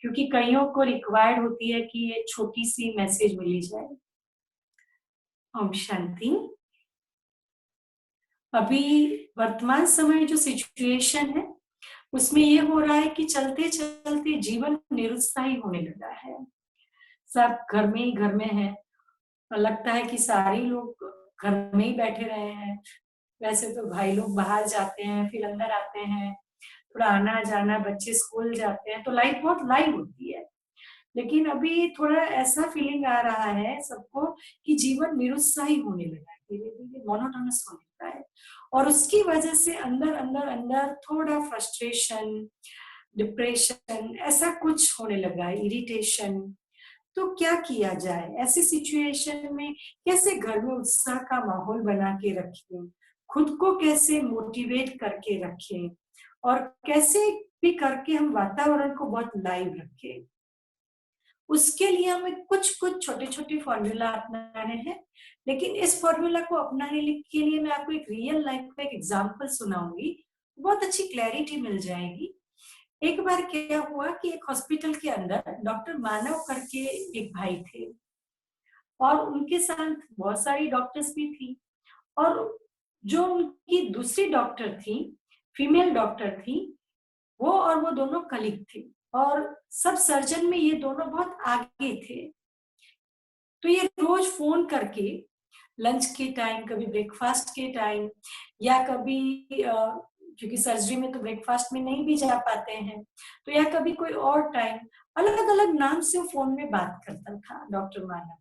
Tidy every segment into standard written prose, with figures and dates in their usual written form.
क्योंकि कईयों को रिक्वायर्ड होती है कि ये छोटी सी मैसेज मिली जाए। ओम शांति। अभी वर्तमान समय जो सिचुएशन है उसमें ये हो रहा है कि चलते चलते जीवन निरुत्साही होने लगा है। सब घर में है, लगता है कि सारे लोग घर में ही बैठे रहे हैं। वैसे तो भाई लोग बाहर जाते हैं, फिर अंदर आते हैं, थोड़ा आना जाना, बच्चे स्कूल जाते हैं, तो लाइफ बहुत लाइव होती है। लेकिन अभी थोड़ा ऐसा फीलिंग आ रहा है सबको कि जीवन निरुत्साही होने लगा है, धीरे धीरे मोनोटोनस होने लगा है। और उसकी वजह से अंदर अंदर अंदर थोड़ा फ्रस्ट्रेशन, डिप्रेशन, ऐसा कुछ होने लगा है, इरिटेशन। तो क्या किया जाए ऐसी सिचुएशन में? कैसे घर में उत्साह का माहौल बना के रखें, खुद को कैसे मोटिवेट करके रखें, और कैसे भी करके हम वातावरण को बहुत लाइव रखें? उसके लिए हमें कुछ कुछ छोटे छोटे फॉर्मूला अपनाने हैं। लेकिन इस फॉर्मूला को अपनाने के लिए मैं आपको एक रियल लाइफ का एक एग्जाम्पल सुनाऊंगी, बहुत अच्छी क्लैरिटी मिल जाएगी। एक बार क्या हुआ कि एक हॉस्पिटल के अंदर डॉक्टर मानव करके एक भाई थे, और उनके साथ बहुत सारी डॉक्टर्स भी थी। और जो उनकी दूसरी डॉक्टर थी, फीमेल डॉक्टर थी, वो और वो दोनों कलीग थे, और सब सर्जन में ये दोनों बहुत आगे थे। तो ये रोज फोन करके लंच के टाइम, कभी ब्रेकफास्ट के टाइम, या कभी क्योंकि सर्जरी में तो ब्रेकफास्ट में नहीं भी जा पाते हैं, तो या कभी कोई और टाइम, अलग अलग नाम से वो फोन में बात करता था डॉक्टर मानव।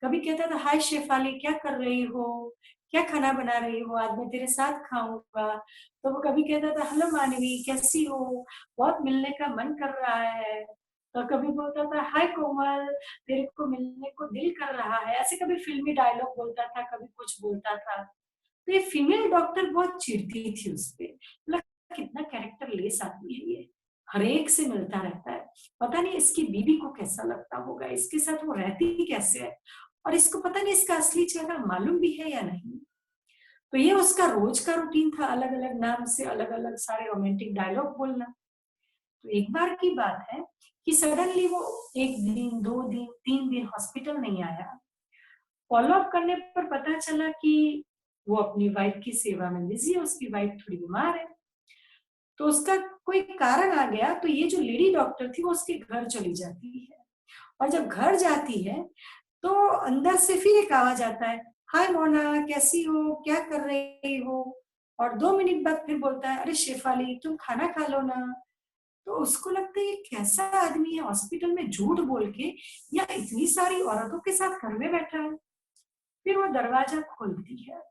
कभी कहता था, हाय शेफाली, क्या कर रही हो, क्या खाना बना रही हो, आज मैं तेरे साथ खाऊंगा। तो वो कभी कहता था, हेलो मानवी, कैसी हो, बहुत मिलने का मन कर रहा है। तो कभी बोलता था, हाय कोमल, तेरे को मिलने को दिल कर रहा है। ऐसे कभी फिल्मी डायलॉग बोलता था, कभी कुछ बोलता था। तो ये फीमेल डॉक्टर बहुत चिढ़ती थी उस पे, कितना कैरेक्टर लेस आदमी है ये, हर एक से मिलता रहता है, पता नहीं इसकी बीवी को कैसा लगता होगा, इसके साथ वो रहती कैसे है, और इसको पता नहीं इसका असली चेहरा मालूम भी है या नहीं। तो ये उसका रोज का रूटीन था, अलग अलग नाम से अलग अलग सारे रोमांटिक डायलॉग बोलना। तो एक बार की बात है कि सडनली वो एक दिन, 2 दिन, 3 दिन हॉस्पिटल नहीं आया। फॉलो अप करने पर पता चला कि वो अपनी वाइफ की सेवा में बिजी है, उसकी वाइफ थोड़ी बीमार है। तो उसका कोई कारण आ गया, तो ये जो लेडी डॉक्टर थी वो उसके घर चली जाती है। और जब घर जाती है तो अंदर से फिर एक आवाज आता है, हाय मोना, कैसी हो, क्या कर रही हो। और 2 मिनट बाद फिर बोलता है, अरे शेफाली, तुम खाना खा लो ना। तो उसको लगता है ये कैसा आदमी है, हॉस्पिटल में झूठ बोल के या इतनी सारी औरतों के साथ घर में बैठा है। फिर वो दरवाजा खोलती है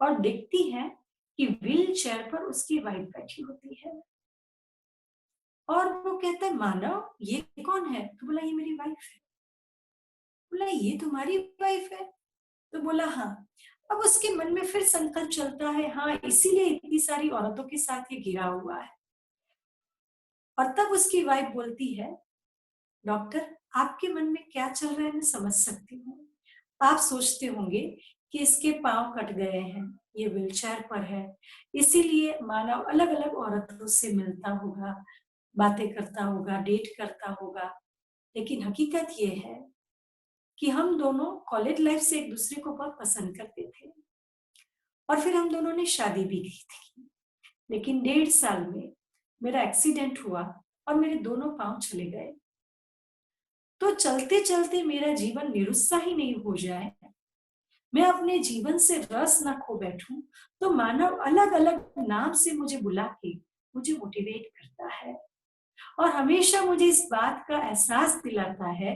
और देखती है कि व्हील चेयर पर उसकी वाइफ बैठी होती है। और वो कहता है, मानव, ये कौन है? तो बोला, ये मेरी वाइफ है। बोला, ये तुम्हारी वाइफ है? तो बोला, हाँ। अब उसके मन में फिर संकल्प चलता है, हाँ, इसीलिए इतनी सारी औरतों के साथ ये घिरा हुआ है। और तब उसकी वाइफ बोलती है, डॉक्टर, आपके मन में क्या चल रहा है मैं समझ सकती हूँ। आप सोचते होंगे कि इसके पांव कट गए हैं, ये व्हीलचेयर पर है, इसीलिए मानव अलग अलग औरतों से मिलता होगा, बातें करता होगा, डेट करता होगा। लेकिन हकीकत ये है कि हम दोनों कॉलेज लाइफ से एक दूसरे को बहुत पसंद करते थे, और फिर हम दोनों ने शादी भी की थी। लेकिन 1.5 साल में मेरा एक्सीडेंट हुआ और मेरे दोनों पांव चले गए। तो चलते चलते मेरा जीवन निरुत्साही नहीं हो जाए, मैं अपने जीवन से रस न खो बैठूं, तो मानव अलग अलग नाम से मुझे बुला के मुझे मोटिवेट करता है, और हमेशा मुझे इस बात का एहसास दिलाता है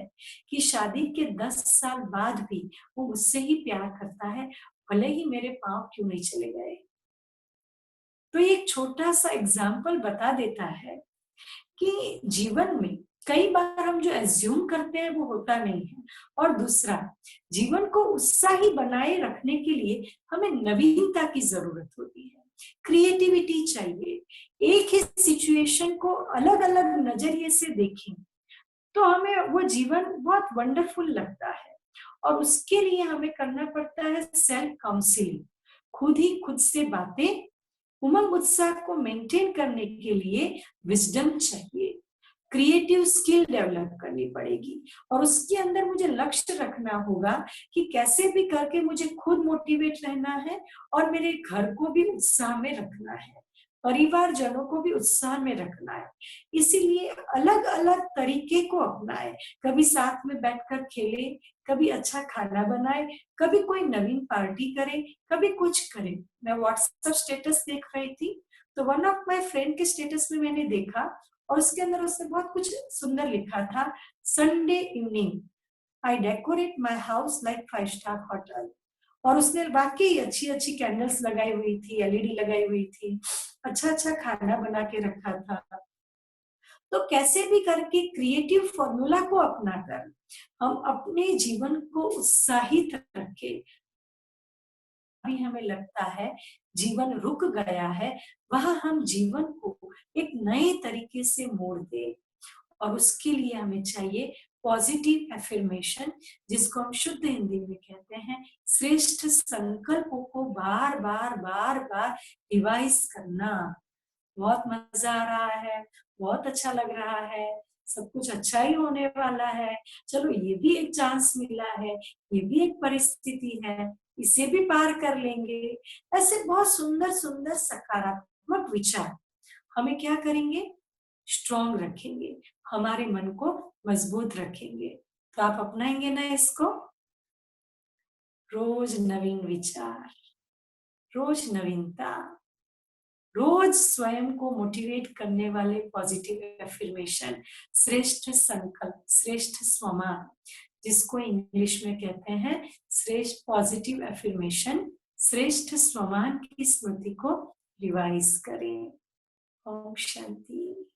कि शादी के 10 साल बाद भी वो मुझसे ही प्यार करता है, भले ही मेरे पांव क्यों नहीं चले गए। तो ये एक छोटा सा एग्जाम्पल बता देता है कि जीवन में कई बार हम जो एज्यूम करते हैं वो होता नहीं है। और दूसरा, जीवन को उत्साही बनाए रखने के लिए हमें नवीनता की जरूरत होती है, क्रिएटिविटी चाहिए। एक ही सिचुएशन को अलग अलग नजरिए से देखें तो हमें वो जीवन बहुत वंडरफुल लगता है। और उसके लिए हमें करना पड़ता है सेल्फ काउंसलिंग, खुद ही खुद से बातें। उमंग उत्साह को मेंटेन करने के लिए विजडम चाहिए। क्रिएटिव स्किल डेवलप करनी पड़ेगी और उसके अंदर मुझे लक्ष्य रखना होगा कि कैसे भी करके मुझे खुद मोटिवेट रहना है और मेरे घर को भी उत्साह में रखना है, परिवारजनों को भी उत्साह में रखना है। इसीलिए अलग-अलग तरीके को अपनाएं, कभी साथ में बैठकर खेलें, कभी अच्छा खाना बनाएं, कभी कोई नवीन पार्टी करें, कभी कुछ करें। मैं व्हाट्सएप स्टेटस देख रही थी, तो वन ऑफ माय फ्रेंड के स्टेटस में मैंने देखा और उसके अंदर उसने बहुत कुछ सुंदर लिखा था, Sunday evening I decorate my house like 5 star hotel. और उसने वाकई अच्छी-अच्छी कैंडल्स लगाई हुई थी, एलईडी लगाई हुई थी, अच्छा-अच्छा खाना बना के रखा था। तो कैसे भी करके क्रिएटिव फॉर्मूला को अपनाकर हम अपने जीवन को उत्साहित रखें। अभी हमें लगता है जीवन रुक गया है, वहाँ हम जीवन को एक नए तरीके से मोड़ दें और उसके लिए हमें चाहिए पॉजिटिव एफर्मेशन, जिसको हम शुद्ध हिंदी में कहते हैं श्रेष्ठ संकल्पों को बार-बार रिवाइज करना। बहुत मजा आ रहा है, बहुत अच्छा लग रहा है, सब कुछ अच्छा ही होने वाला है, चलो ये भी एक चांस मिला है, ये भी एक परिस्थिति है, इसे भी पार कर लेंगे। ऐसे बहुत सुंदर-सुंदर सकारात्मक विचार हमें क्या करेंगे? स्ट्रॉन्ग रखेंगे, हमारे मन को मजबूत रखेंगे। तो आप अपनाएंगे ना इसको? रोज नवीन विचार, रोज नवीनता, रोज स्वयं को मोटिवेट करने वाले पॉजिटिव एफर्मेशन, श्रेष्ठ संकल्प, श्रेष्ठ स्वमान, जिसको इंग्लिश में कहते हैं श्रेष्ठ पॉजिटिव एफर्मेशन, श्रेष्ठ स्वमान की स्मृति को रिवाइज करें। ओम शांति।